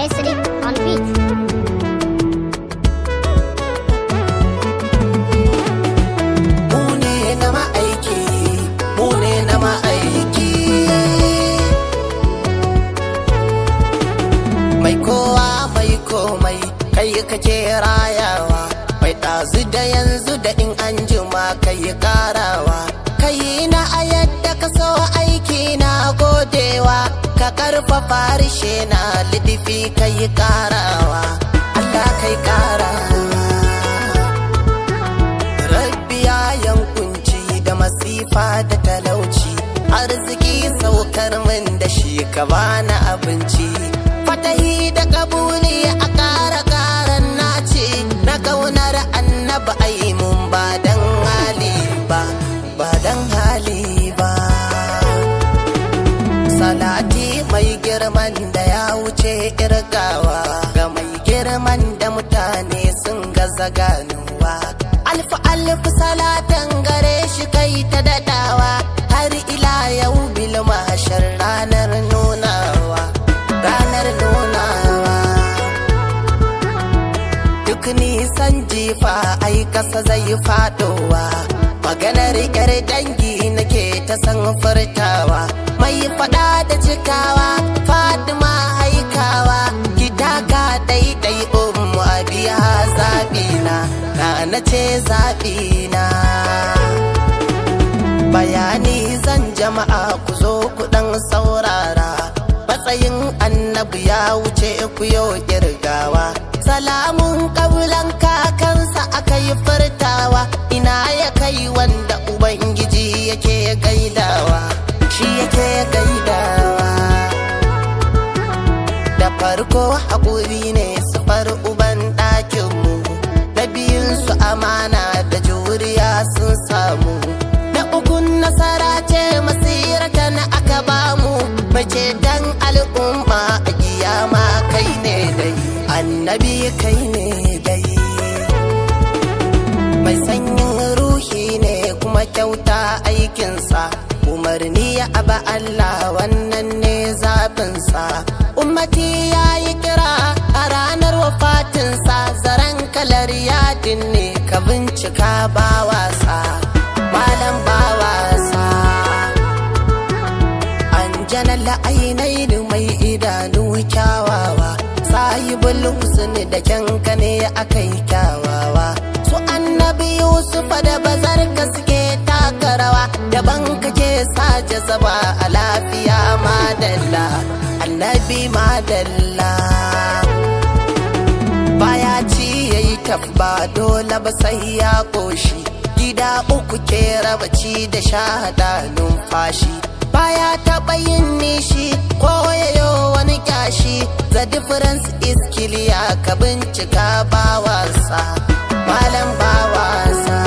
Esri on beat. Mune na ma'aiki, mune na ma'aiki. Mai kowa mai komai, kai kake rayawa. Mai ɗazu da yanzu da in an jima kai ƙarawa. Kai na a yadda ka so aiki na godewa. Ka ƙarfafa harshe na lidifi kai ƙarawa. Allah kai ƙarawa. Rabbi ya yankunci da masifa da talauci. Arziki saukar min da shi ka bani abinci. Fatahi da kabuli a ƙara nace. Na ƙaunar annabi ai mun ba dan hali ba, ba dan hali ba. Salati mai girman da ya wuce irgawa, ga mai girman da mutane sun gaza ganuwa. Alfu alfu salatan gare shi kai ta dadawa, har ila yau bil mahashar ranar nunawa, ranar nunawa. Duk nisan jifa ai kasa zai fadowa, maganar yar dangi nake ta san furtawa. Mai fada da cikawa Fatima haikawa, ki taka daidai ummu abiya zabina, na ce zabina. Bayani zan jama'a ku zo ku dan saurara, matsayin annabi ya wuce ku yo kirgawa. Salamun kaulan kakansa aka yi furtawa, ina ya kai wanda ubangiji yake gaidawa, shi yake gaidawa. Da farko haƙuri ne sufar uban ɗakinmu, na biyunsu amana da juriya sun samu, na ukun nasara ce masirata na aka bamu. Mace dan al'umma a kiyama kai ne dai, annabi kai ne dai. Mai sanyin ruhi ne kuma kyauta aikinsa, umarni ya aba Allah wannan ne zaɓinsa. Ummati ya yi kira a ranar wafatinsa, zaren kalar yadin ne ka bincika ba wasa, malam ba wasa. An jana la'ainai mai idanu kyawawa, sahibul husni da kyanka ne akai kyawawa. Su annabi Yusuf da bazarka suke taka rawa, daban kake sa jazaba a lafiya madalla, annabi madalla. Baya ci yayi tabba dole ba sai ya koshi, gida uku ke raba ci da shahada numfashi. Baya taɓa yin nishi ko yayo wani kyashi, the difference is clear ka bincika ba wasa, malam ba wasa.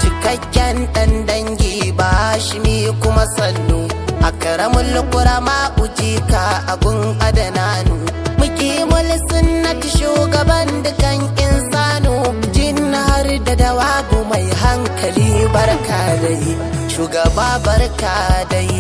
Cikakken ɗan dangi ba shi mi kuma sannu, akramul kurama ujika agun adananu. Muqimul sunnati shugaban dukan insanu, jinnar da dawabu mai hankali barka dai, shugaba barka dai.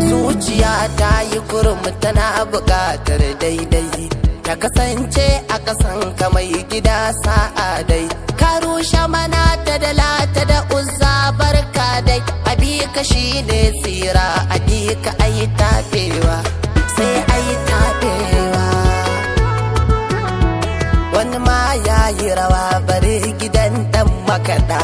Zuciya ta yi kurmi tana buƙatar daidai, ta kasance a ƙasan ka mai gida sa'a dai. Ka rushe mana ta da lata da uzza barka dai, abi ka shi ne tsira a ka ayi tafewa, sai ayi tafewa. Wani ma ya yi rawa bari gidan ɗan makaɗa,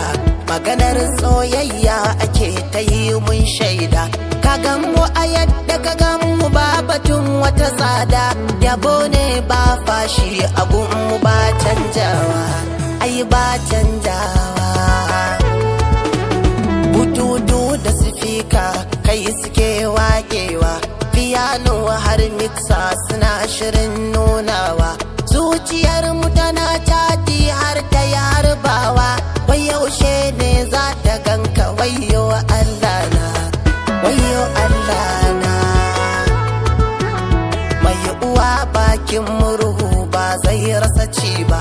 maganar soyayya ake ta yi mun shaida. Ka gan mu a yadda ka gan mu ba batun wata tsada, yabo ne ba fashi abun mu ba canjawa, ai ba canjawa. Bututu da sifika kai suke waƙewa, piano har mixa suna shirin nunawa. Zuciyar mu tana caji har ta yi harbawa, wai yaushe ne za ta ganka wayo Allah na, wayo Allah na. Mai uwa bakin murhu ba zai rasa ci ba,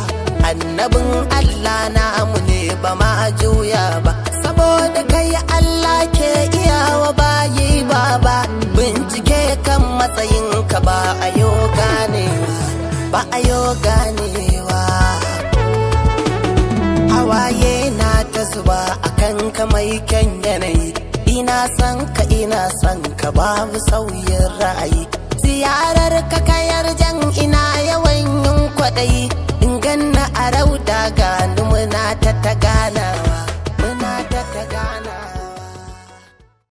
annabin Allah namu ne ba ma juya ba, saboda kai Allah ke iyawa bayi baba. Bincike kan matsayinka ba a yo ganewa, ba a yo ganewa. Hawaye na ta zuba akan ka mai kyan yanayi, ina son ka babu sauyin ra'ayi. Ziyarar ka kayar jan ina yawan yin kwaɗayi, in ganna a rauda ga